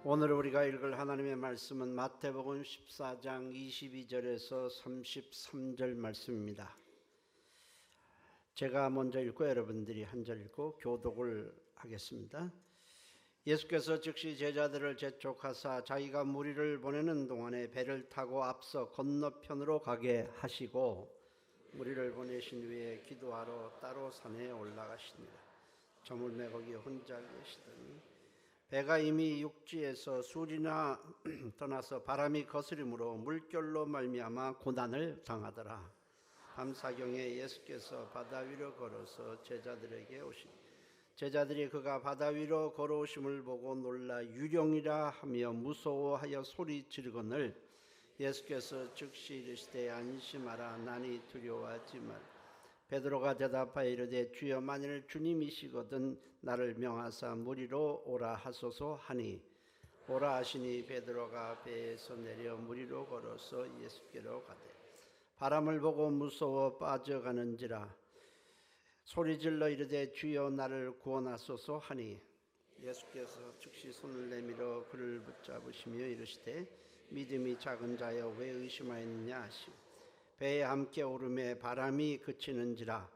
오늘 우리가 읽을 하나님의 말씀은 마태복음 14장 22절에서 33절 말씀입니다. 제가 먼저 읽고 여러분들이 한 절 읽고 교독을 하겠습니다. 예수께서 즉시 제자들을 재촉하사 자기가 무리를 보내는 동안에 배를 타고 앞서 건너편으로 가게 하시고 무리를 보내신 후에 기도하러 따로 산에 올라가시니라. 저물매 거기 혼자 계시더니 배가 이미 육지에서 술이나 떠나서 바람이 거스림으로 물결로 말미암아 고난을 당하더라. 밤사경에 예수께서 바다 위로 걸어서 제자들에게 오시니 제자들이 그가 바다 위로 걸어오심을 보고 놀라 유령이라 하며 무서워하여 소리 지르거늘 예수께서 즉시 이르시되 안심하라 나니 두려워하지 말라. 베드로가 대답하여 이르되 주여 만일 주님이시거든 나를 명하사 무리로 오라 하소서 하니 오라 하시니 베드로가 배에서 내려 무리로 걸어서 예수께로 가되 바람을 보고 무서워 빠져가는지라 소리질러 이르되 주여 나를 구원하소서 하니 예수께서 즉시 손을 내밀어 그를 붙잡으시며 이르시되 믿음이 작은 자여 왜 의심하였느냐 하시고 배에 함께 오르매 바람이 그치는지라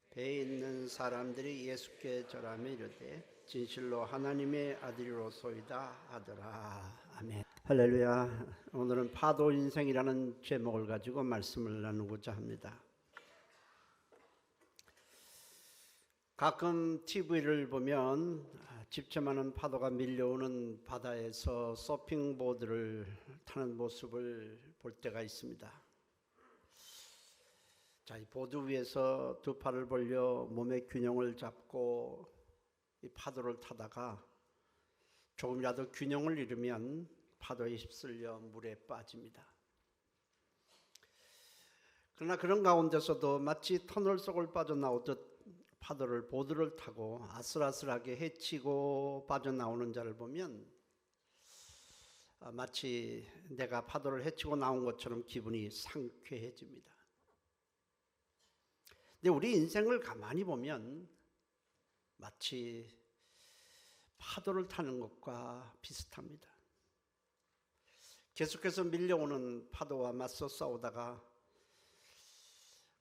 배에 있는 사람들이 예수께 절하며 이르되 진실로 하나님의 아들이로소이다 하더라. 아멘. 할렐루야. 오늘은 파도 인생이라는 제목을 가지고 말씀을 나누고자 합니다. 가끔 TV를 보면 집채만한 파도가 밀려오는 바다에서 서핑보드를 타는 모습을 볼 때가 있습니다. 자, 이 보드 위에서 두 팔을 벌려 몸의 균형을 잡고 이 파도를 타다가 조금이라도 균형을 잃으면 파도에 휩쓸려 물에 빠집니다. 그러나 그런 가운데서도 마치 터널 속을 빠져나오듯 파도를 보드를 타고 아슬아슬하게 헤치고 빠져나오는 자를 보면 마치 내가 파도를 헤치고 나온 것처럼 기분이 상쾌해집니다. 근데 우리 인생을 가만히 보면 마치 파도를 타는 것과 비슷합니다. 계속해서 밀려오는 파도와 맞서 싸우다가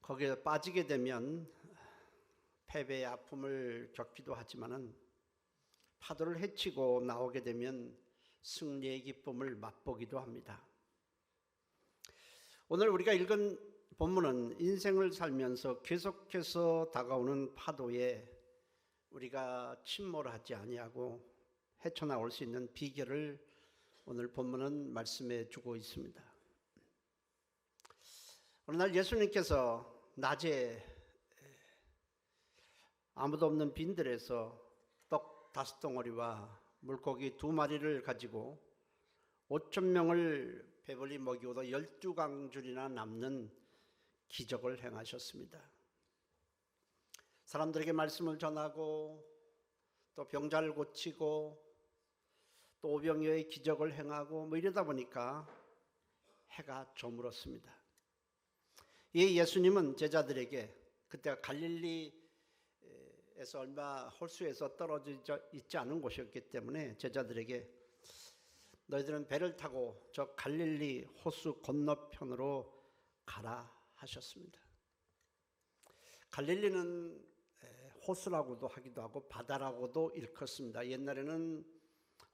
거기에 빠지게 되면 패배의 아픔을 겪기도 하지만은 파도를 헤치고 나오게 되면 승리의 기쁨을 맛보기도 합니다. 오늘 우리가 읽은 본문은 인생을 살면서 계속해서 다가오는 파도에 우리가 침몰하지 아니하고 헤쳐나올 수 있는 비결을 오늘 본문은 말씀해 주고 있습니다. 어느 날 예수님께서 낮에 아무도 없는 빈들에서 떡 5덩어리와 물고기 2마리를 가지고 5,000명을 배불리 먹이고도 12강줄이나 남는 기적을 행하셨습니다. 사람들에게 말씀을 전하고 또 병자를 고치고 또 오병이어의 기적을 행하고 이러다 보니까 해가 저물었습니다. 이 예수님은 제자들에게 그때가 갈릴리에서 얼마 홀수에서 떨어져 있지 않은 곳이었기 때문에 제자들에게 너희들은 배를 타고 저 갈릴리 호수 건너편으로 가라 하셨습니다. 갈릴리는 호수라고도 하기도 하고 바다라고도 일컫습니다. 옛날에는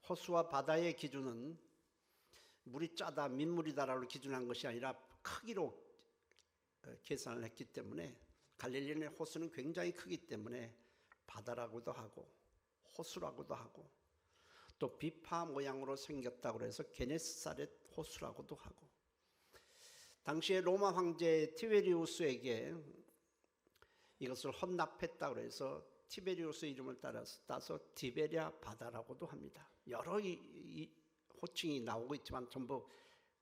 호수와 바다의 기준은 물이 짜다 민물이다라고 기준한 것이 아니라 크기로 계산을 했기 때문에 갈릴리의 호수는 굉장히 크기 때문에 바다라고도 하고 호수라고도 하고 또 비파 모양으로 생겼다고 해서 게네사렛 호수라고도 하고 당시에 로마 황제 티베리우스에게 이것을 헌납했다고 해서 티베리우스 이름을 따서 티베리아 바다라고도 합니다. 여러 이 호칭이 나오고 있지만 전부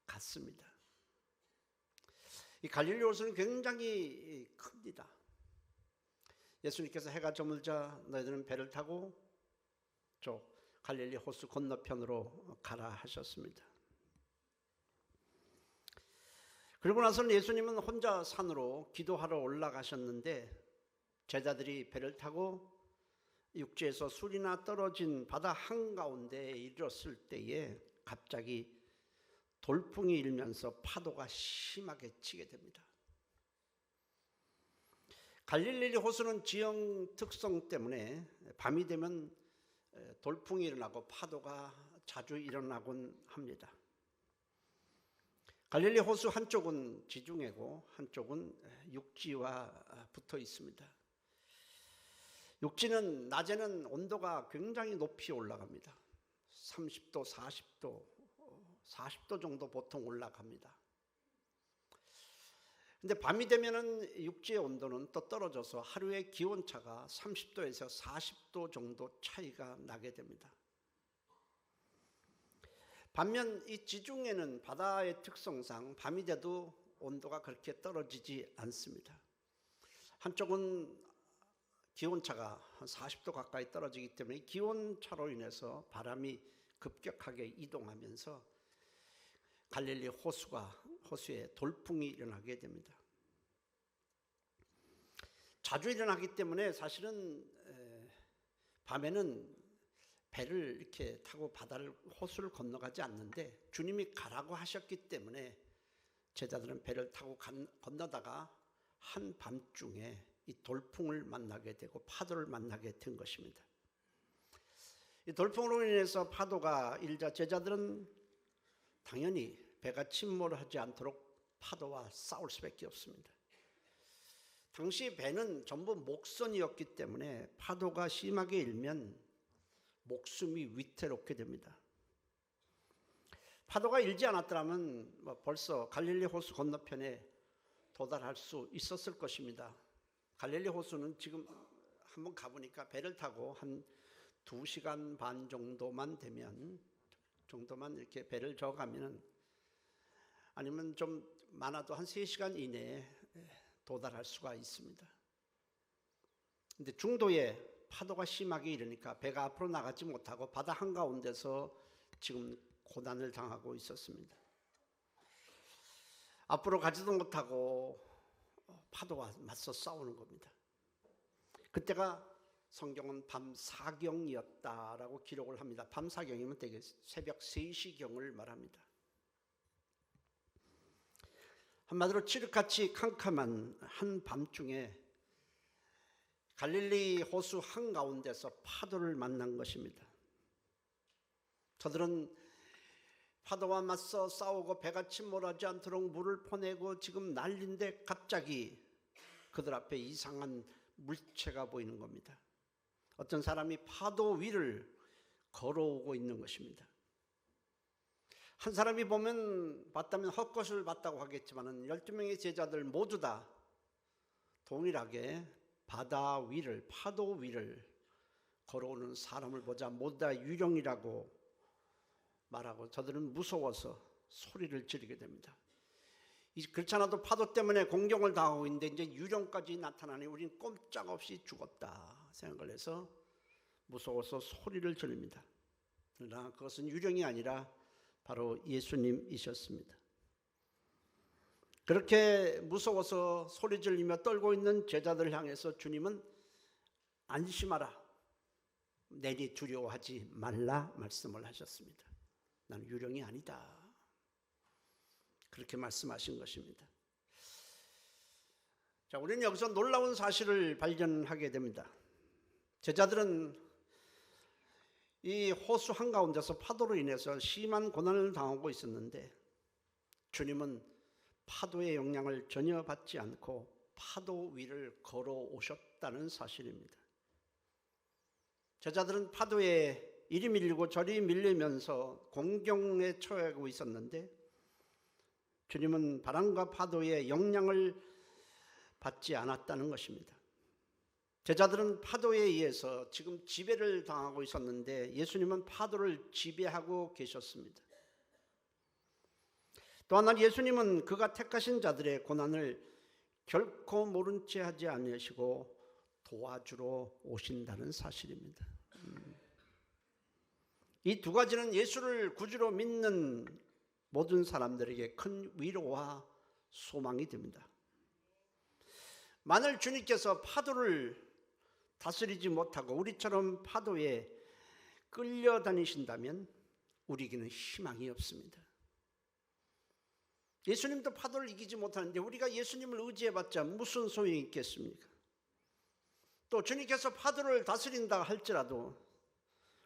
같습니다. 이 갈릴리 호수는 굉장히 큽니다. 예수님께서 해가 저물자 너희들은 배를 타고 저 갈릴리 호수 건너편으로 가라 하셨습니다. 그리고 나서는 예수님은 혼자 산으로 기도하러 올라가셨는데 제자들이 배를 타고 육지에서 술이나 떨어진 바다 한가운데에 이르렀을 때에 갑자기 돌풍이 일면서 파도가 심하게 치게 됩니다. 갈릴리 호수는 지형 특성 때문에 밤이 되면 돌풍이 일어나고 파도가 자주 일어나곤 합니다. 갈릴리 호수 한쪽은 지중해고 한쪽은 육지와 붙어 있습니다. 육지는 낮에는 온도가 굉장히 높이 올라갑니다. 30도, 40도 정도 보통 올라갑니다. 근데 밤이 되면은 육지의 온도는 또 떨어져서 하루의 기온차가 30도에서 40도 정도 차이가 나게 됩니다. 반면 이 지중해는 바다의 특성상 밤이 돼도 온도가 그렇게 떨어지지 않습니다. 한쪽은 기온차가 한 40도 가까이 떨어지기 때문에 기온차로 인해서 바람이 급격하게 이동하면서 갈릴리 호수에 돌풍이 일어나게 됩니다. 자주 일어나기 때문에 사실은 밤에는 배를 이렇게 타고 호수를 건너가지 않는데 주님이 가라고 하셨기 때문에 제자들은 배를 타고 건너다가 한밤중에 이 돌풍을 만나게 되고 파도를 만나게 된 것입니다. 이 돌풍으로 인해서 파도가 일자 제자들은 당연히 배가 침몰하지 않도록 파도와 싸울 수밖에 없습니다. 당시 배는 전부 목선이었기 때문에 파도가 심하게 일면 목숨이 위태롭게 됩니다. 파도가 일지 않았더라면 벌써 갈릴리 호수 건너편에 도달할 수 있었을 것입니다. 갈릴리 호수는 지금 한번 가보니까 배를 타고 한 2시간 반 정도만 되면 이렇게 배를 저어가면 아니면 좀 많아도 한 3시간 이내에 도달할 수가 있습니다. 근데 중도에 파도가 심하게 일으니까 배가 앞으로 나가지 못하고 바다 한가운데서 지금 고난을 당하고 있었습니다. 앞으로 가지도 못하고 파도와 맞서 싸우는 겁니다. 그때가 성경은 밤사경이었다라고 기록을 합니다. 밤사경이면 되게 새벽 3시경을 말합니다. 한마디로 칠흑같이 캄캄한 한밤중에 갈릴리 호수 한가운데서 파도를 만난 것입니다. 저들은 파도와 맞서 싸우고 배가 침몰하지 않도록 물을 퍼내고 지금 난리인데 갑자기 그들 앞에 이상한 물체가 보이는 겁니다. 어떤 사람이 파도 위를 걸어오고 있는 것입니다. 한 사람이 봤다면 헛것을 봤다고 하겠지만 12명의 제자들 모두 다 동일하게 파도 위를 걸어오는 사람을 보자 모두 다 유령이라고 말하고 저들은 무서워서 소리를 지르게 됩니다. 그렇지 않아도 파도 때문에 공경을 당하고 있는데 이제 유령까지 나타나니 우리는 꼼짝없이 죽었다 생각을 해서 무서워서 소리를 지릅니다. 그러나 그것은 유령이 아니라 바로 예수님이셨습니다. 그렇게 무서워서 소리 지르며 떨고 있는 제자들을 향해서 주님은 안심하라, 내니 두려워하지 말라 말씀을 하셨습니다. 나는 유령이 아니다. 그렇게 말씀하신 것입니다. 자, 우리는 여기서 놀라운 사실을 발견하게 됩니다. 제자들은 이 호수 한가운데서 파도로 인해서 심한 고난을 당하고 있었는데 주님은 파도의 영향을 전혀 받지 않고 파도 위를 걸어오셨다는 사실입니다. 제자들은 파도에 이리 밀리고 저리 밀리면서 공경에 처하고 있었는데 주님은 바람과 파도의 영향을 받지 않았다는 것입니다. 제자들은 파도에 의해서 지금 지배를 당하고 있었는데 예수님은 파도를 지배하고 계셨습니다. 또 하나 예수님은 그가 택하신 자들의 고난을 결코 모른 채 하지 않으시고 도와주러 오신다는 사실입니다. 이 두 가지는 예수를 구주로 믿는 모든 사람들에게 큰 위로와 소망이 됩니다. 만일 주님께서 파도를 다스리지 못하고 우리처럼 파도에 끌려다니신다면 우리에게는 희망이 없습니다. 예수님도 파도를 이기지 못하는데 우리가 예수님을 의지해봤자 무슨 소용이 있겠습니까? 또 주님께서 파도를 다스린다 할지라도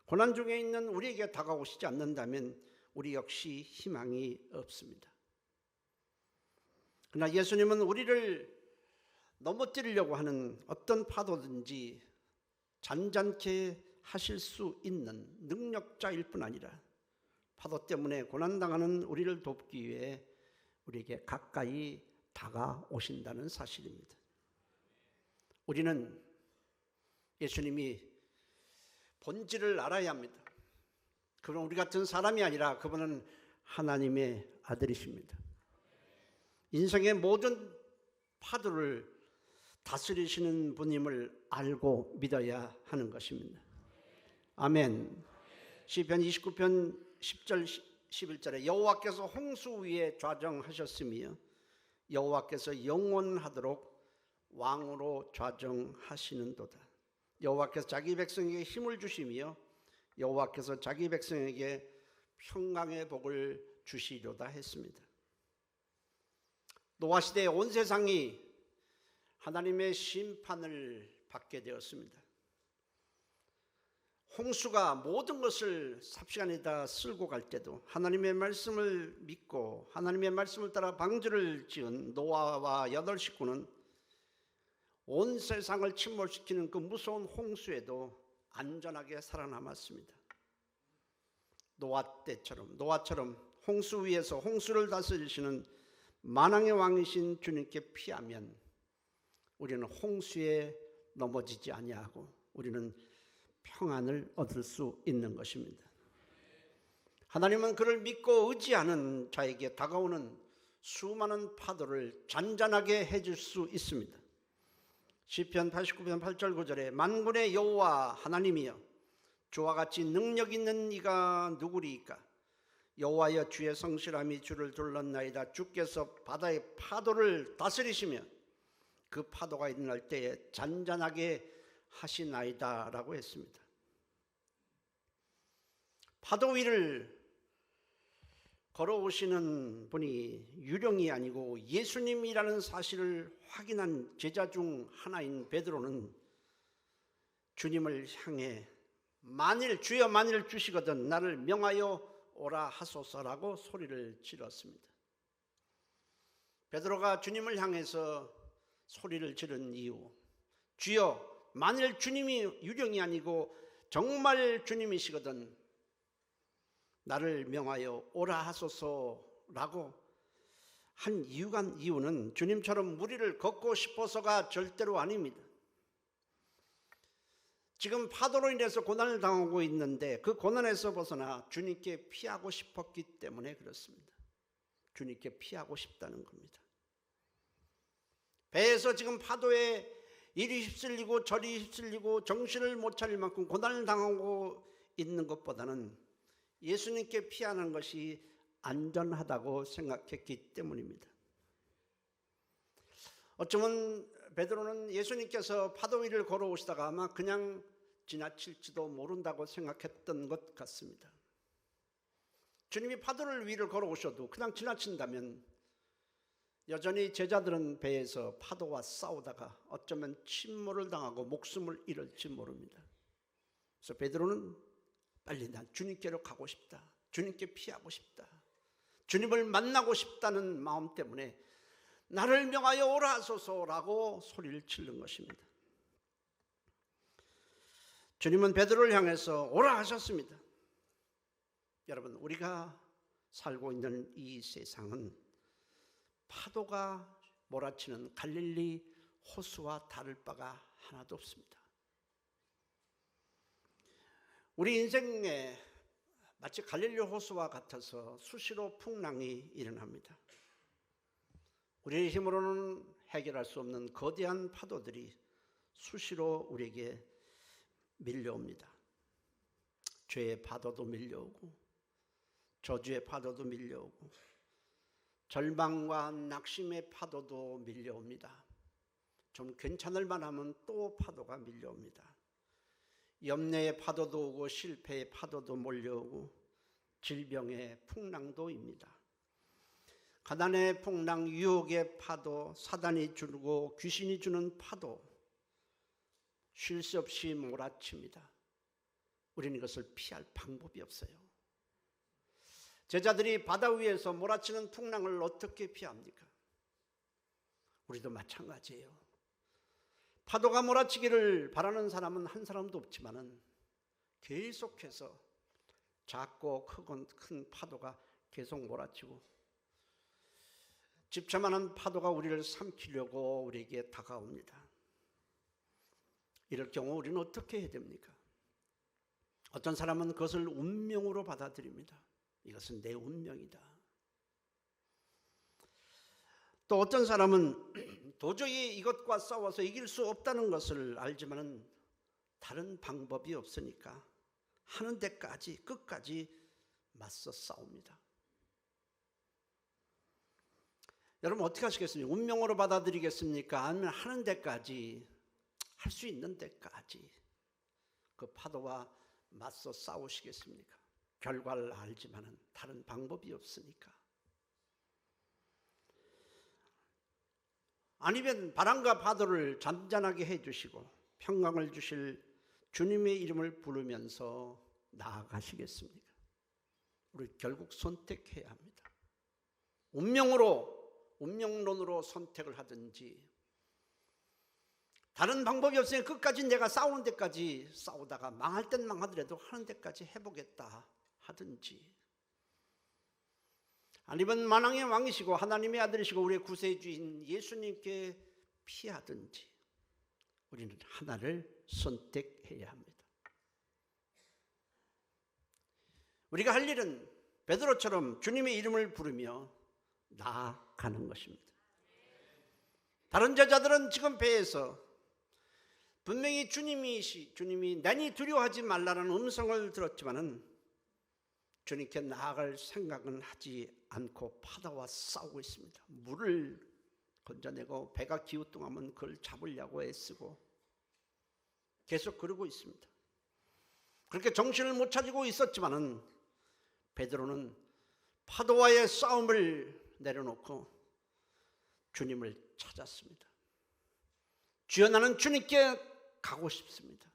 고난 중에 있는 우리에게 다가오시지 않는다면 우리 역시 희망이 없습니다. 그러나 예수님은 우리를 넘어뜨리려고 하는 어떤 파도든지 잔잔케 하실 수 있는 능력자일 뿐 아니라 파도 때문에 고난당하는 우리를 돕기 위해 우리에게 가까이 다가오신다는 사실입니다. 우리는 예수님이 본질을 알아야 합니다. 그분은 우리 같은 사람이 아니라 그분은 하나님의 아들이십니다. 인생의 모든 파도를 다스리시는 분임을 알고 믿어야 하는 것입니다. 아멘. 시편 29편 10절 11절에 여호와께서 홍수 위에 좌정하셨으며 여호와께서 영원하도록 왕으로 좌정하시는도다. 여호와께서 자기 백성에게 힘을 주시며 여호와께서 자기 백성에게 평강의 복을 주시려다 했습니다. 노아 시대에 온 세상이 하나님의 심판을 받게 되었습니다. 홍수가 모든 것을 삽시간에다 쓸고 갈 때도 하나님의 말씀을 믿고 하나님의 말씀을 따라 방주를 지은 노아와 8 식구는 온 세상을 침몰시키는 그 무서운 홍수에도 안전하게 살아남았습니다. 노아처럼 홍수 위에서 홍수를 다스리시는 만왕의 왕이신 주님께 피하면 우리는 홍수에 넘어지지 아니하고 우리는 평안을 얻을 수 있는 것입니다. 하나님은 그를 믿고 의지하는 자에게 다가오는 수많은 파도를 잔잔하게 해줄 수 있습니다. 시편 89편 8절 9절에 만군의 여호와 하나님이여 주와 같이 능력 있는 이가 누구리이까? 여호와여 주의 성실함이 주를 둘렀나이다. 주께서 바다의 파도를 다스리시며 그 파도가 일어날 때에 잔잔하게 하시나이다 라고 했습니다. 파도 위를 걸어오시는 분이 유령이 아니고 예수님이라는 사실을 확인한 제자 중 하나인 베드로는 주님을 향해 주여 만일 주시거든 나를 명하여 오라 하소서라고 소리를 질렀습니다. 베드로가 주님을 향해서 소리를 지른 이유, 주여 만일 주님이 유령이 아니고 정말 주님이시거든 나를 명하여 오라 하소서라고 한 이유는 주님처럼 무리를 걷고 싶어서가 절대로 아닙니다. 지금 파도로 인해서 고난을 당하고 있는데 그 고난에서 벗어나 주님께 피하고 싶었기 때문에 그렇습니다. 주님께 피하고 싶다는 겁니다. 배에서 지금 파도에 이리 휩쓸리고 저리 휩쓸리고 정신을 못 차릴 만큼 고난을 당하고 있는 것보다는 예수님께 피하는 것이 안전하다고 생각했기 때문입니다. 어쩌면 베드로는 예수님께서 파도 위를 걸어오시다가 아마 그냥 지나칠지도 모른다고 생각했던 것 같습니다. 주님이 파도를 위를 걸어오셔도 그냥 지나친다면 여전히 제자들은 배에서 파도와 싸우다가 어쩌면 침몰을 당하고 목숨을 잃을지 모릅니다. 그래서 베드로는 빨리 난 주님께로 가고 싶다. 주님께 피하고 싶다. 주님을 만나고 싶다는 마음 때문에 나를 명하여 오라 하소서라고 소리를 치는 것입니다. 주님은 베드로를 향해서 오라 하셨습니다. 여러분, 우리가 살고 있는 이 세상은 파도가 몰아치는 갈릴리 호수와 다를 바가 하나도 없습니다. 우리 인생에 마치 갈릴리 호수와 같아서 수시로 풍랑이 일어납니다. 우리의 힘으로는 해결할 수 없는 거대한 파도들이 수시로 우리에게 밀려옵니다. 죄의 파도도 밀려오고 저주의 파도도 밀려오고 절망과 낙심의 파도도 밀려옵니다. 좀 괜찮을 만하면 또 파도가 밀려옵니다. 염려의 파도도 오고 실패의 파도도 몰려오고 질병의 풍랑도입니다. 가난의 풍랑, 유혹의 파도, 사단이 주고 귀신이 주는 파도, 쉴 새 없이 몰아칩니다. 우리는 이것을 피할 방법이 없어요. 제자들이 바다 위에서 몰아치는 풍랑을 어떻게 피합니까? 우리도 마찬가지예요. 파도가 몰아치기를 바라는 사람은 한 사람도 없지만은 계속해서 작고 크고 큰 파도가 계속 몰아치고 집차만한 파도가 우리를 삼키려고 우리에게 다가옵니다. 이럴 경우 우리는 어떻게 해야 됩니까? 어떤 사람은 그것을 운명으로 받아들입니다. 이것은 내 운명이다. 또 어떤 사람은 도저히 이것과 싸워서 이길 수 없다는 것을 알지만은 다른 방법이 없으니까 하는 데까지 끝까지 맞서 싸웁니다. 여러분 어떻게 하시겠습니까? 운명으로 받아들이겠습니까? 아니면 하는 데까지, 할 수 있는 데까지 그 파도와 맞서 싸우시겠습니까? 결과를 알지만은 다른 방법이 없으니까. 아니면 바람과 파도를 잔잔하게 해주시고 평강을 주실 주님의 이름을 부르면서 나아가시겠습니까? 우리 결국 선택해야 합니다. 운명론으로 선택을 하든지, 다른 방법이 없으니까 끝까지 내가 싸우는 데까지 싸우다가 망할 땐 망하더라도 하는 데까지 해보겠다 하든지, 아니면 만왕의 왕이시고 하나님의 아들이시고 우리의 구세주인 예수님께 피하든지, 우리는 하나를 선택해야 합니다. 우리가 할 일은 베드로처럼 주님의 이름을 부르며 나아가는 것입니다. 다른 제자들은 지금 배에서 분명히 주님이 나니 두려워하지 말라는 음성을 들었지만은 주님께 나아갈 생각은 하지 않고 파도와 싸우고 있습니다. 물을 건져내고 배가 기우뚱하면 그걸 잡으려고 애쓰고 계속 그러고 있습니다. 그렇게 정신을 못 차리고 있었지만은 베드로는 파도와의 싸움을 내려놓고 주님을 찾았습니다. 주여, 나는 주님께 가고 싶습니다.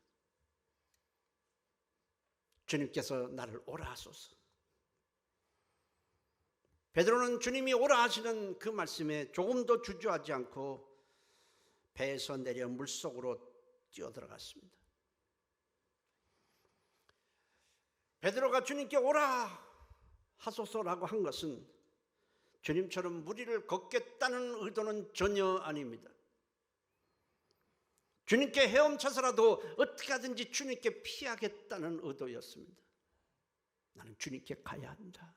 주님께서 나를 오라 하소서. 베드로는 주님이 오라 하시는 그 말씀에 조금도 주저하지 않고 배에서 내려 물속으로 뛰어들어갔습니다. 베드로가 주님께 오라 하소서라고 한 것은 주님처럼 물 위를 걷겠다는 의도는 전혀 아닙니다. 주님께 헤엄쳐서라도 어떻게 하든지 주님께 피하겠다는 의도였습니다. 나는 주님께 가야 한다.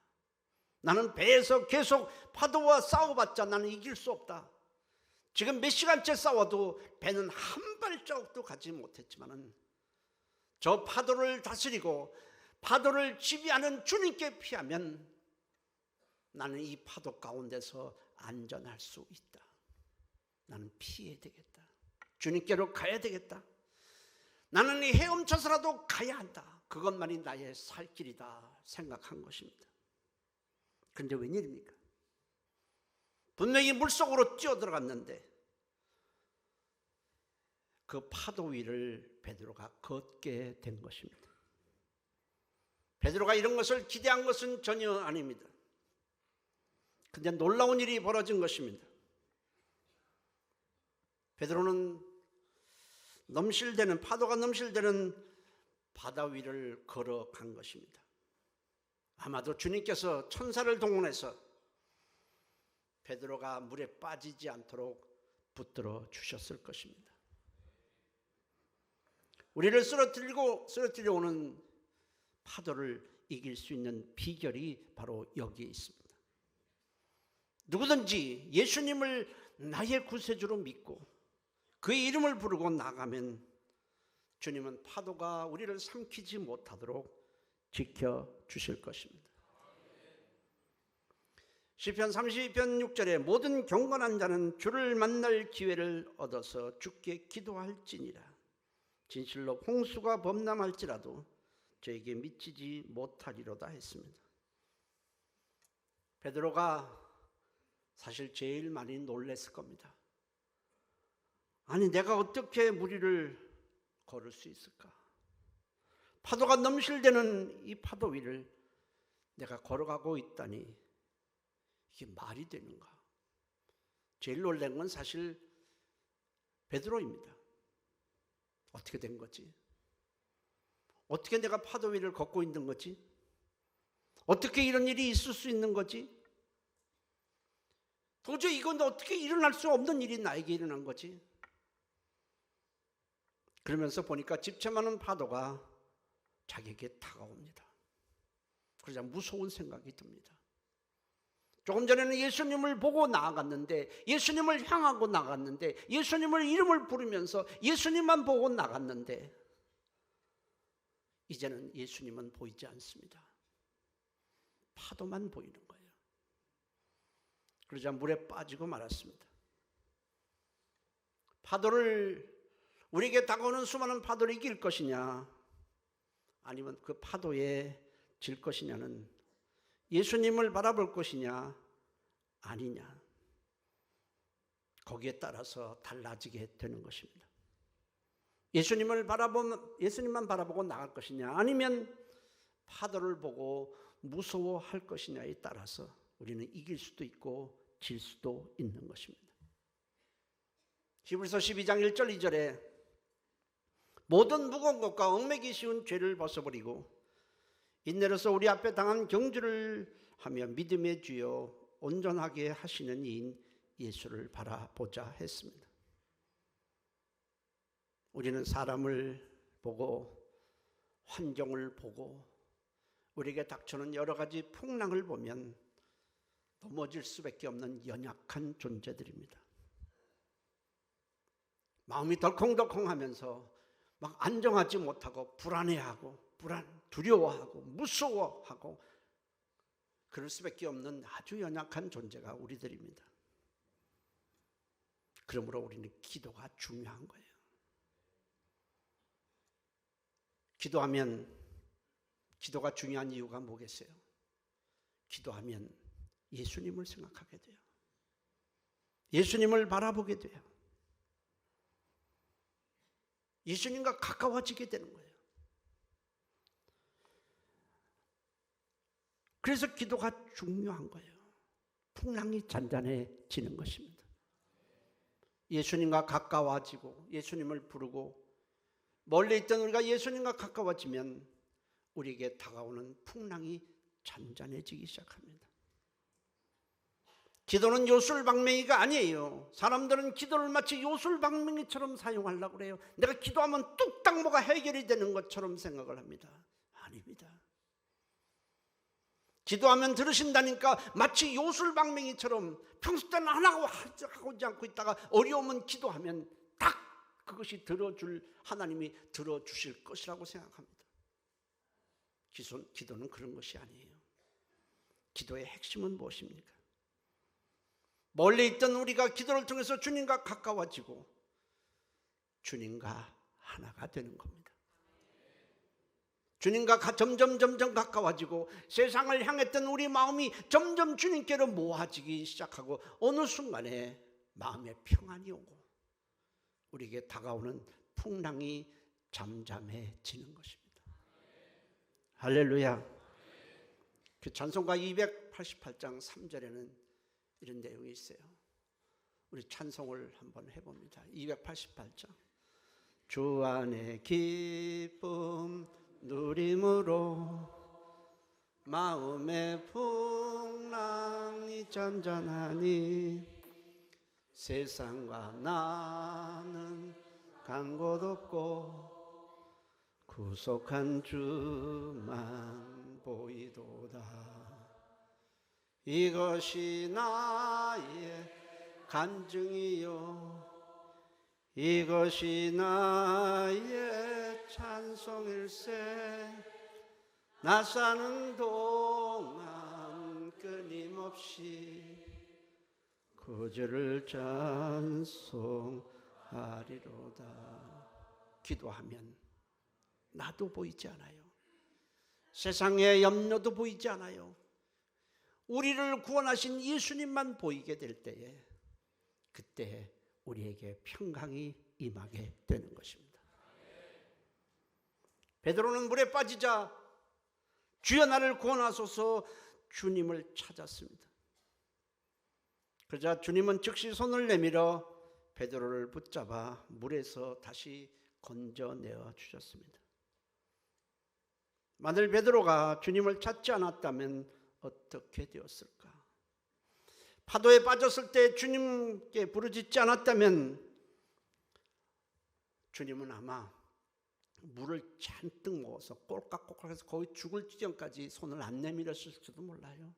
나는 배에서 계속 파도와 싸워봤자 나는 이길 수 없다. 지금 몇 시간째 싸워도 배는 한 발자국도 가지 못했지만은 저 파도를 다스리고 파도를 지배하는 주님께 피하면 나는 이 파도 가운데서 안전할 수 있다. 나는 피해야 되겠다. 주님께로 가야 되겠다. 나는 이 헤엄쳐서라도 가야 한다. 그것만이 나의 살 길이다 생각한 것입니다. 그런데 웬일입니까? 분명히 물속으로 뛰어들어갔는데 그 파도 위를 베드로가 걷게 된 것입니다. 베드로가 이런 것을 기대한 것은 전혀 아닙니다. 근데 놀라운 일이 벌어진 것입니다. 베드로는 파도가 넘실대는 바다 위를 걸어간 것입니다. 아마도 주님께서 천사를 동원해서 베드로가 물에 빠지지 않도록 붙들어 주셨을 것입니다. 우리를 쓰러뜨리려 오는 파도를 이길 수 있는 비결이 바로 여기에 있습니다. 누구든지 예수님을 나의 구세주로 믿고 그의 이름을 부르고 나가면 주님은 파도가 우리를 삼키지 못하도록 지켜주실 것입니다. 시편 32편 6절에 모든 경건한 자는 주를 만날 기회를 얻어서 주께 기도할지니라. 진실로 홍수가 범람할지라도 저에게 미치지 못하리로다 했습니다. 베드로가 사실 제일 많이 놀랐을 겁니다. 아니, 내가 어떻게 무리를 걸을 수 있을까? 파도가 넘실대는 이 파도 위를 내가 걸어가고 있다니 이게 말이 되는가? 제일 놀란 건 사실 베드로입니다. 어떻게 된 거지? 어떻게 내가 파도 위를 걷고 있는 거지? 어떻게 이런 일이 있을 수 있는 거지? 도저히 이건 어떻게 일어날 수 없는 일이 나에게 일어난 거지? 그러면서 보니까 집채만한 파도가 자기에게 다가옵니다. 그러자 무서운 생각이 듭니다. 조금 전에는 예수님을 보고 나아갔는데, 예수님을 향하고 나갔는데, 예수님을 이름을 부르면서 예수님만 보고 나갔는데, 이제는 예수님은 보이지 않습니다. 파도만 보이는 거예요. 그러자 물에 빠지고 말았습니다. 파도를, 우리에게 다가오는 수많은 파도를 이길 것이냐, 아니면 그 파도에 질 것이냐는 예수님을 바라볼 것이냐 아니냐, 거기에 따라서 달라지게 되는 것입니다. 예수님만 바라보고 나갈 것이냐, 아니면 파도를 보고 무서워할 것이냐에 따라서 우리는 이길 수도 있고 질 수도 있는 것입니다. 히브리서 12장 1절 2절에 모든 무거운 것과 얽매기 쉬운 죄를 벗어버리고 인내로서 우리 앞에 당한 경주를 하며 믿음의 주여 온전하게 하시는 이인 예수를 바라보자 했습니다. 우리는 사람을 보고, 환경을 보고, 우리에게 닥쳐오는 여러 가지 풍랑을 보면 넘어질 수밖에 없는 연약한 존재들입니다. 마음이 덜컹덜컹하면서 막 안정하지 못하고 불안해하고 두려워하고 무서워하고 그럴 수밖에 없는 아주 연약한 존재가 우리들입니다. 그러므로 우리는 기도가 중요한 거예요. 기도가 중요한 이유가 뭐겠어요? 기도하면 예수님을 생각하게 돼요. 예수님을 바라보게 돼요. 예수님과 가까워지게 되는 거예요. 그래서 기도가 중요한 거예요. 풍랑이 잔잔해지는 것입니다. 예수님과 가까워지고 예수님을 부르고 멀리 있던 우리가 예수님과 가까워지면 우리에게 다가오는 풍랑이 잔잔해지기 시작합니다. 기도는 요술방맹이가 아니에요. 사람들은 기도를 마치 요술방맹이처럼 사용하려고 그래요. 내가 기도하면 뚝딱 뭐가 해결이 되는 것처럼 생각을 합니다. 아닙니다. 기도하면 들으신다니까 마치 요술방맹이처럼 평소 때는 하나도 하지 않고 있다가 어려우면 기도하면 딱 그것이 하나님이 들어주실 것이라고 생각합니다. 기도는 그런 것이 아니에요. 기도의 핵심은 무엇입니까? 멀리 있던 우리가 기도를 통해서 주님과 가까워지고 주님과 하나가 되는 겁니다. 주님과 점점 가까워지고 세상을 향했던 우리 마음이 점점 주님께로 모아지기 시작하고 어느 순간에 마음에 평안이 오고 우리에게 다가오는 풍랑이 잠잠해지는 것입니다. 할렐루야. 그 찬송가 288장 3절에는 이런 내용이 있어요. 우리 찬송을 한번 해봅니다. 288장. 주 안에 기쁨 누림으로 마음의 풍랑이 잔잔하니 세상과 나는 간 곳 없고 구속한 주만 보이도다. 이것이 나의 간증이요 이것이 나의 찬송일세. 나 사는 동안 끊임없이 구주를 찬송하리로다. 기도하면 나도 보이지 않아요. 세상의 염려도 보이지 않아요. 우리를 구원하신 예수님만 보이게 될 때에 그때 우리에게 평강이 임하게 되는 것입니다. 베드로는 물에 빠지자 주여 나를 구원하소서 주님을 찾았습니다. 그러자 주님은 즉시 손을 내밀어 베드로를 붙잡아 물에서 다시 건져내어 주셨습니다. 만일 베드로가 주님을 찾지 않았다면 어떻게 되었을까? 파도에 빠졌을 때 주님께 부르짖지 않았다면 주님은 아마 물을 잔뜩 먹어서 꼴깍꼴깍해서 거의 죽을 지경까지 손을 안 내밀었을지도 몰라요.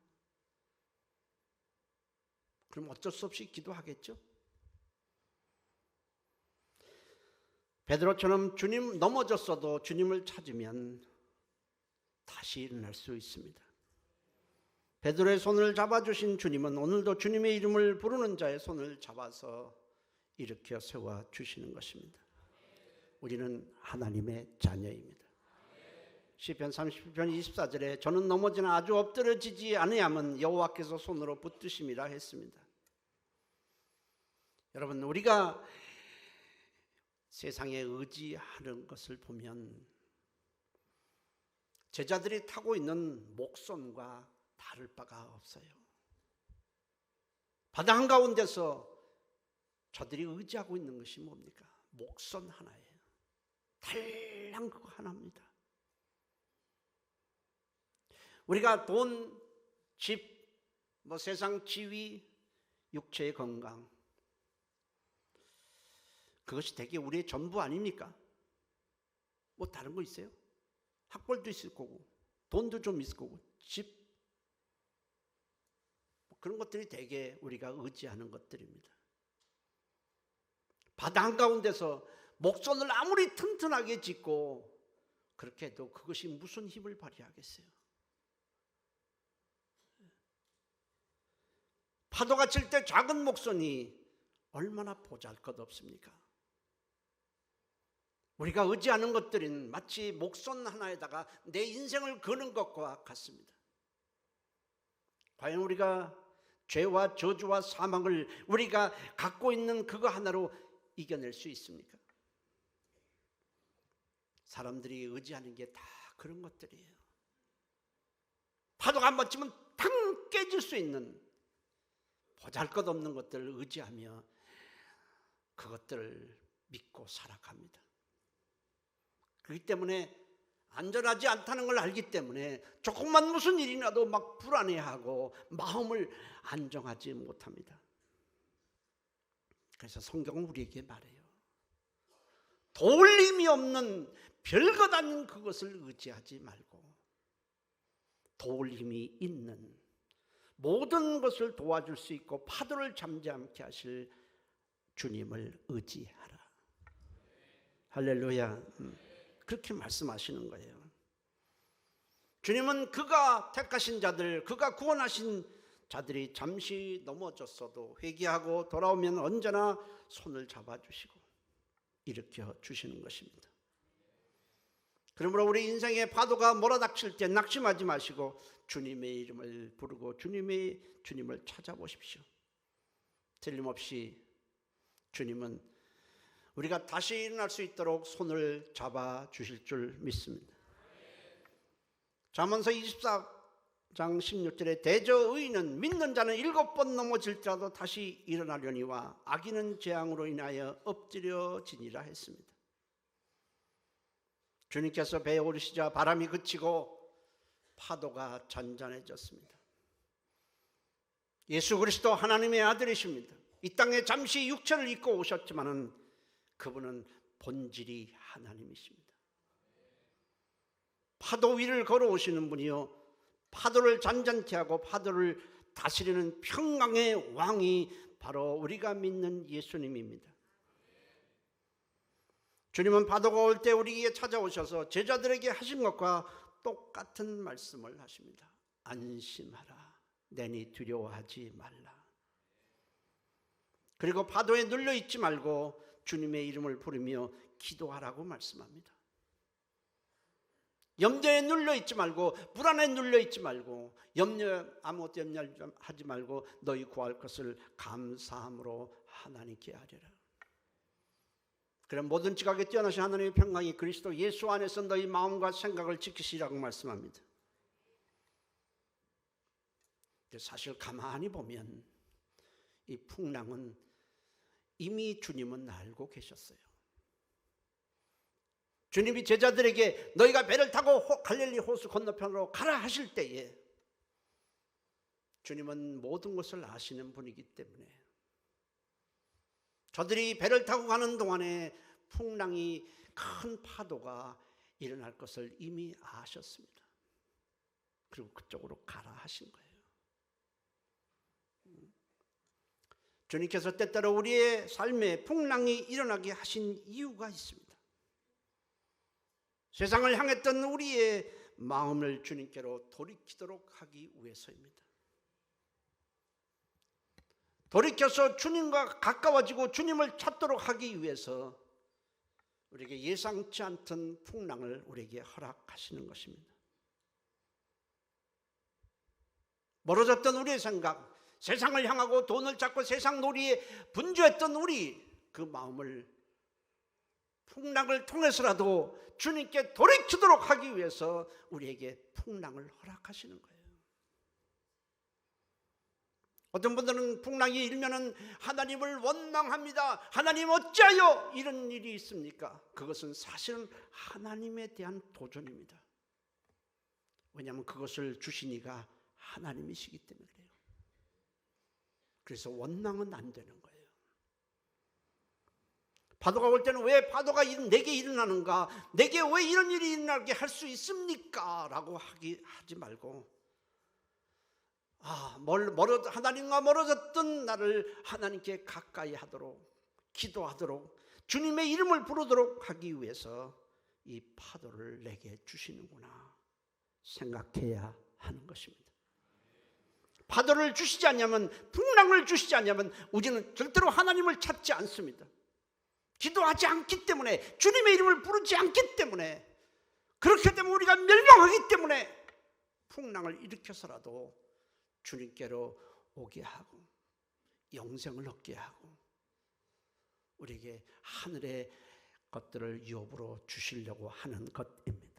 그럼 어쩔 수 없이 기도하겠죠? 베드로처럼 주님 넘어졌어도 주님을 찾으면 다시 일어날 수 있습니다. 베드로의 손을 잡아주신 주님은 오늘도 주님의 이름을 부르는 자의 손을 잡아서 일으켜 세워주시는 것입니다. 우리는 하나님의 자녀입니다. 시편 30편 24절에 저는 넘어지나 아주 엎드려지지 아니하면 여호와께서 손으로 붙드심이라 했습니다. 여러분, 우리가 세상에 의지하는 것을 보면 제자들이 타고 있는 목선과 다를 바가 없어요. 바다 한가운데서 저들이 의지하고 있는 것이 뭡니까? 목선 하나예요. 달랑 그거 하나입니다. 우리가 돈, 집, 세상 지위, 육체의 건강, 그것이 되게 우리의 전부 아닙니까? 다른 거 있어요? 학벌도 있을 거고 돈도 좀 있을 거고 집, 그런 것들이 되게 우리가 의지하는 것들입니다. 바다 한가운데서 목선을 아무리 튼튼하게 짓고 그렇게 해도 그것이 무슨 힘을 발휘하겠어요? 파도가 칠 때 작은 목선이 얼마나 보잘것없습니까? 우리가 의지하는 것들은 마치 목선 하나에다가 내 인생을 거는 것과 같습니다. 과연 우리가 죄와 저주와 사망을 우리가 갖고 있는 그거 하나로 이겨낼 수 있습니까? 사람들이 의지하는 게 다 그런 것들이에요. 파도가 한번 치면 탕 깨질 수 있는 보잘것없는 것들을 의지하며 그것들을 믿고 살아갑니다. 그렇기 때문에 안전하지 않다는 걸 알기 때문에 조금만 무슨 일이 나도 막 불안해하고 마음을 안정하지 못합니다. 그래서 성경은 우리에게 말해요. 도울 힘이 없는 별것 아닌 그것을 의지하지 말고 도울 힘이 있는 모든 것을 도와줄 수 있고 파도를 잠잠케 하실 주님을 의지하라. 할렐루야. 그렇게 말씀하시는 거예요. 주님은 그가 택하신 자들, 그가 구원하신 자들이 잠시 넘어졌어도 회개하고 돌아오면 언제나 손을 잡아주시고 일으켜 주시는 것입니다. 그러므로 우리 인생의 파도가 몰아닥칠 때 낙심하지 마시고 주님의 이름을 부르고 주님을 찾아보십시오. 틀림없이 주님은 우리가 다시 일어날 수 있도록 손을 잡아 주실 줄 믿습니다. 잠언서 24장 16절에 대저 의인은 믿는 자는 7번 넘어질지라도 다시 일어나려니와 악인은 재앙으로 인하여 엎드려지니라 했습니다. 주님께서 배에 오르시자 바람이 그치고 파도가 잔잔해졌습니다. 예수 그리스도 하나님의 아들이십니다. 이 땅에 잠시 육체를 입고 오셨지만은 그분은 본질이 하나님이십니다. 파도 위를 걸어오시는 분이요 파도를 잔잔케 하고 파도를 다스리는 평강의 왕이 바로 우리가 믿는 예수님입니다. 주님은 파도가 올 때 우리에게 찾아오셔서 제자들에게 하신 것과 똑같은 말씀을 하십니다. 안심하라. 내니 두려워하지 말라. 그리고 파도에 눌려 있지 말고 주님의 이름을 부르며 기도하라고 말씀합니다. 염려에 눌려 있지 말고, 불안에 눌려 있지 말고, 아무것도 염려하지 말고 너희 구할 것을 감사함으로 하나님께 하리라. 그럼 모든 지각에 뛰어나신 하나님의 평강이 그리스도 예수 안에서 너희 마음과 생각을 지키시라고 말씀합니다. 사실 가만히 보면 이 풍랑은 이미 주님은 알고 계셨어요. 주님이 제자들에게 너희가 배를 타고 갈릴리 호수 건너편으로 가라 하실 때에 주님은 모든 것을 아시는 분이기 때문에 저들이 배를 타고 가는 동안에 풍랑이 큰 파도가 일어날 것을 이미 아셨습니다. 그리고 그쪽으로 가라 하신 거예요. 주님께서 때때로 우리의 삶에 풍랑이 일어나게 하신 이유가 있습니다. 세상을 향했던 우리의 마음을 주님께로 돌이키도록 하기 위해서입니다. 돌이켜서 주님과 가까워지고 주님을 찾도록 하기 위해서 우리에게 예상치 않던 풍랑을 우리에게 허락하시는 것입니다. 멀어졌던 우리의 생각, 세상을 향하고 돈을 찾고 세상 놀이에 분주했던 우리 그 마음을 풍랑을 통해서라도 주님께 돌이키도록 하기 위해서 우리에게 풍랑을 허락하시는 거예요. 어떤 분들은 풍랑이 일면은 하나님을 원망합니다. 하나님 어찌하여 이런 일이 있습니까? 그것은 사실은 하나님에 대한 도전입니다. 왜냐하면 그것을 주신 이가 하나님이시기 때문에 그래요. 그래서 원망은 안 되는 거예요. 파도가 올 때는 왜 파도가 내게 일어나는가? 내게 왜 이런 일이 일어나게 할 수 있습니까? 라고 하지 말고 하나님과 멀어졌던 나를 하나님께 가까이 하도록 기도하도록 주님의 이름을 부르도록 하기 위해서 이 파도를 내게 주시는구나 생각해야 하는 것입니다. 파도를 주시지 않냐면, 풍랑을 주시지 않냐면 우리는 절대로 하나님을 찾지 않습니다. 기도하지 않기 때문에, 주님의 이름을 부르지 않기 때문에, 그렇게 되면 우리가 멸망하기 때문에 풍랑을 일으켜서라도 주님께로 오게 하고 영생을 얻게 하고 우리에게 하늘의 것들을 유업으로 주시려고 하는 것입니다.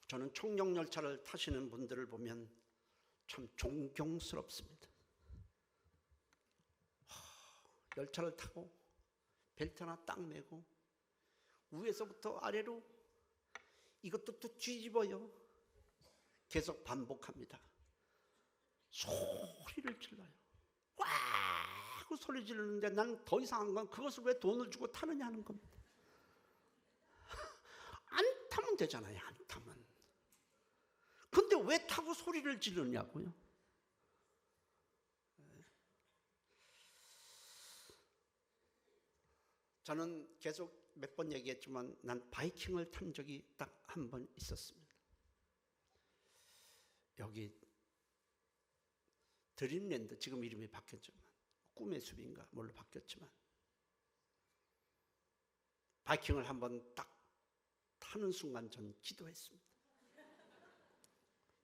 저는 청룡열차를 타시는 분들을 보면 참 존경스럽습니다. 열차를 타고 벨트 하나 딱 매고 위에서부터 아래로 이것도 또 뒤집어요. 계속 반복합니다. 소리를 질러요. 와 하고 소리 지르는데 난 더 이상한 건 그것을 왜 돈을 주고 타느냐 하는 겁니다. 안 타면 되잖아요. 안 타면. 근데 왜 타고 소리를 지르냐고요? 저는 계속 몇 번 얘기했지만 난 바이킹을 탄 적이 딱 한 번 있었습니다. 여기 드림랜드, 지금 이름이 바뀌었지만 꿈의 숲인가 뭘로 바뀌었지만 바이킹을 한 번 딱 타는 순간 전 기도했습니다.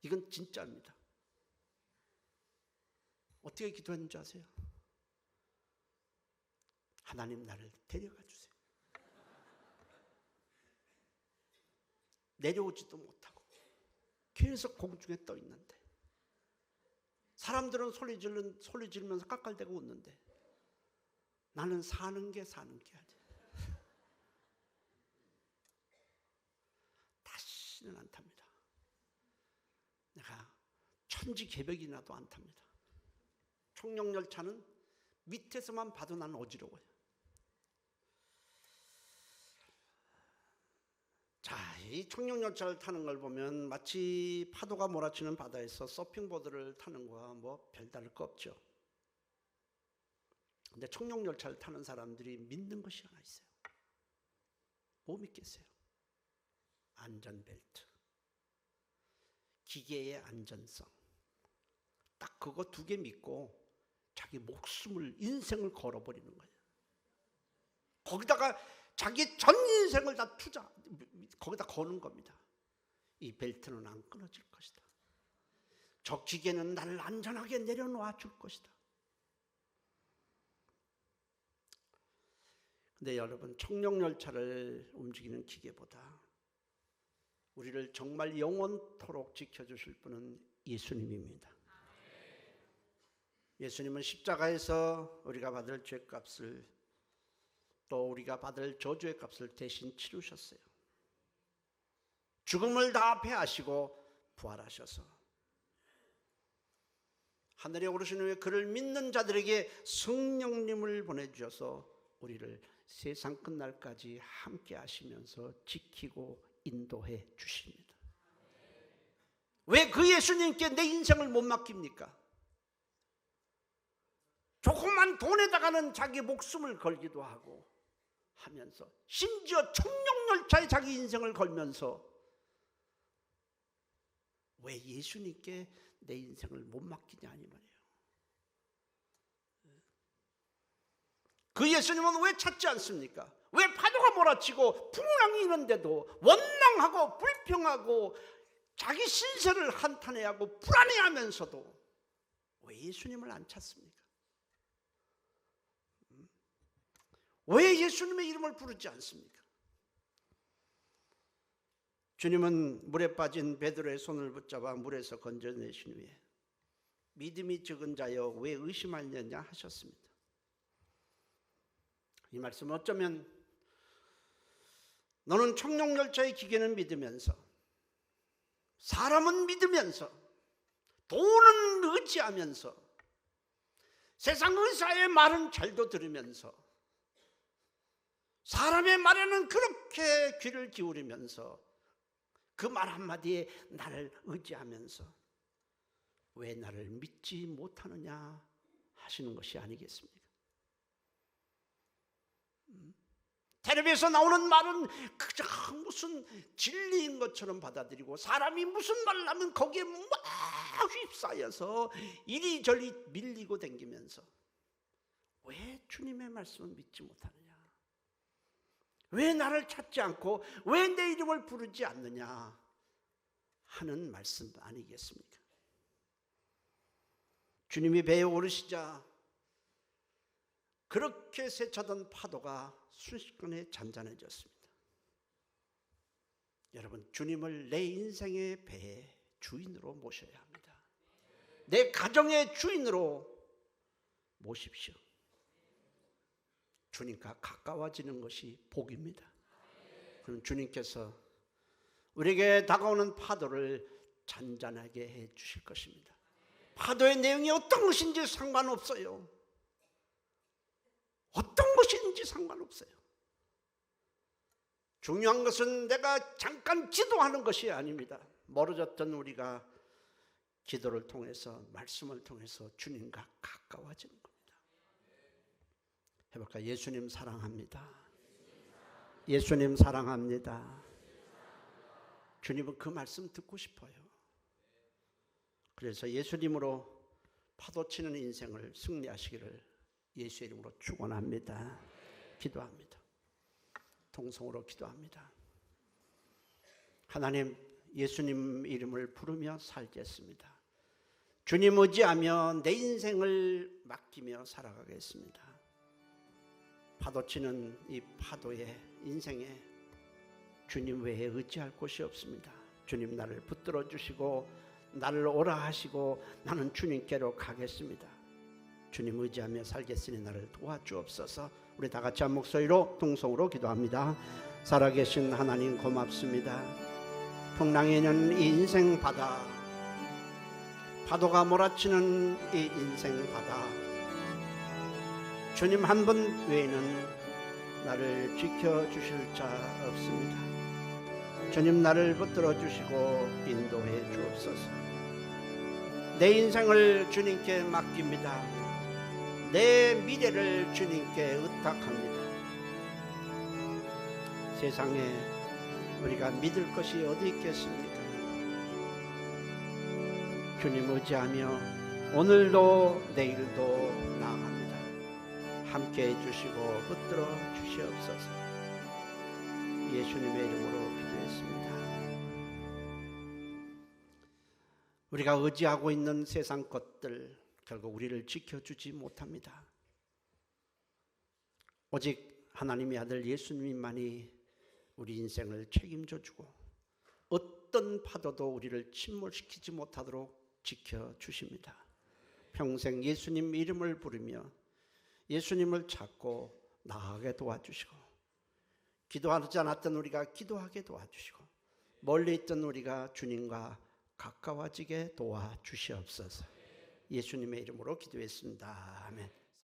이건 진짜입니다. 어떻게 기도했는지 아세요? 하나님 나를 데려가 주세요. 내려오지도 못하고 계속 공중에 떠 있는데 사람들은 소리 지르면서 깔깔대고 웃는데 나는 사는 게 아니야. 다시는 안 탑니다. 내가 천지개벽이 나도 안 탑니다. 청룡열차는 밑에서만 봐도 나는 어지러워요. 자, 이 청룡열차를 타는 걸 보면 마치 파도가 몰아치는 바다에서 서핑보드를 타는 거와 뭐 별다를 거 없죠. 근데 청룡열차를 타는 사람들이 믿는 것이 하나 있어요. 뭐 믿겠어요? 안전벨트, 기계의 안전성, 딱 그거 두 개 믿고 자기 목숨을, 인생을 걸어버리는 거예요. 거기다가 자기 전 인생을 다 거기다 거는 겁니다. 이 벨트는 안 끊어질 것이다. 저 기계는 나를 안전하게 내려놓아 줄 것이다. 근데 여러분, 청룡열차를 움직이는 기계보다 우리를 정말 영원토록 지켜주실 분은 예수님입니다. 예수님은 십자가에서 우리가 받을 죄값을, 또 우리가 받을 저주의 값을 대신 치르셨어요. 죽음을 다 패하시고 부활하셔서 하늘에 오르신 후에 그를 믿는 자들에게 성령님을 보내주셔서 우리를 세상 끝날까지 함께 하시면서 지키고 인도해 주십니다. 왜 그 예수님께 내 인생을 못 맡깁니까? 조그만 돈에다가는 자기 목숨을 걸기도 하고 하면서, 심지어 청룡열차에 자기 인생을 걸면서 왜 예수님께 내 인생을 못 맡기냐 이 말이에요. 그 예수님은 왜 찾지 않습니까? 왜 파도가 몰아치고 풍랑이 있는데도 원망하고 불평하고 자기 신세를 한탄해하고 불안해하면서도 왜 예수님을 안 찾습니까? 왜 예수님의 이름을 부르지 않습니까? 주님은 물에 빠진 베드로의 손을 붙잡아 물에서 건져내신 후에 믿음이 적은 자여 왜 의심하느냐 하셨습니다. 이 말씀은 어쩌면 너는 청룡열차의 기계는 믿으면서, 사람은 믿으면서, 돈은 의지하면서, 세상 의사의 말은 잘도 들으면서, 사람의 말에는 그렇게 귀를 기울이면서 그 말 한마디에 나를 의지하면서 왜 나를 믿지 못하느냐 하시는 것이 아니겠습니까? 텔레비에서 나오는 말은 그저 무슨 진리인 것처럼 받아들이고, 사람이 무슨 말을 하면 거기에 막 휩싸여서 이리저리 밀리고 댕기면서 왜 주님의 말씀을 믿지 못하느냐, 왜 나를 찾지 않고 왜 내 이름을 부르지 않느냐 하는 말씀 아니겠습니까? 주님이 배에 오르시자 그렇게 세차던 파도가 순식간에 잔잔해졌습니다. 여러분, 주님을 내 인생의 배의 주인으로 모셔야 합니다. 내 가정의 주인으로 모십시오. 주님과 가까워지는 것이 복입니다. 그럼 주님께서 우리에게 다가오는 파도를 잔잔하게 해 주실 것입니다. 파도의 내용이 어떤 것인지 상관없어요. 어떤 것인지 상관없어요. 중요한 것은 내가 잠깐 기도하는 것이 아닙니다. 멀어졌던 우리가 기도를 통해서, 말씀을 통해서 주님과 가까워지는 겁니다. 해볼까? 예수님 사랑합니다. 예수님 사랑합니다. 주님은 그 말씀 듣고 싶어요. 그래서 예수님으로 파도치는 인생을 승리하시기를 예수의 이름으로 축원합니다. 기도합니다. 통성으로 기도합니다. 하나님, 예수님 이름을 부르며 살겠습니다. 주님 의지하며 내 인생을 맡기며 살아가겠습니다. 파도치는 이 파도의 인생에 주님 외에 의지할 곳이 없습니다. 주님 나를 붙들어 주시고 나를 오라 하시고 나는 주님께로 가겠습니다. 주님 의지하며 살겠으니 나를 도와주옵소서. 우리 다 같이 한 목소리로 동성으로 기도합니다. 살아계신 하나님 고맙습니다. 풍랑이 있는 이 인생 바다, 파도가 몰아치는 이 인생 바다, 주님 한 분 외에는 나를 지켜주실 자 없습니다. 주님 나를 붙들어 주시고 인도해 주옵소서. 내 인생을 주님께 맡깁니다. 내 미래를 주님께 의탁합니다. 세상에 우리가 믿을 것이 어디 있겠습니까? 주님 의지하며 오늘도 내일도 나아갑니다. 함께해 주시고 붙들어 주시옵소서. 예수님의 이름으로 기도했습니다. 우리가 의지하고 있는 세상 것들 결국 우리를 지켜주지 못합니다. 오직 하나님의 아들 예수님만이 우리 인생을 책임져 주고 어떤 파도도 우리를 침몰시키지 못하도록 지켜주십니다. 평생 예수님 이름을 부르며 예수님을 찾고 나아가게 도와주시고 기도하지 않았던 우리가 기도하게 도와주시고 멀리 있던 우리가 주님과 가까워지게 도와주시옵소서. 예수님의 이름으로 기도했습니다. 아멘.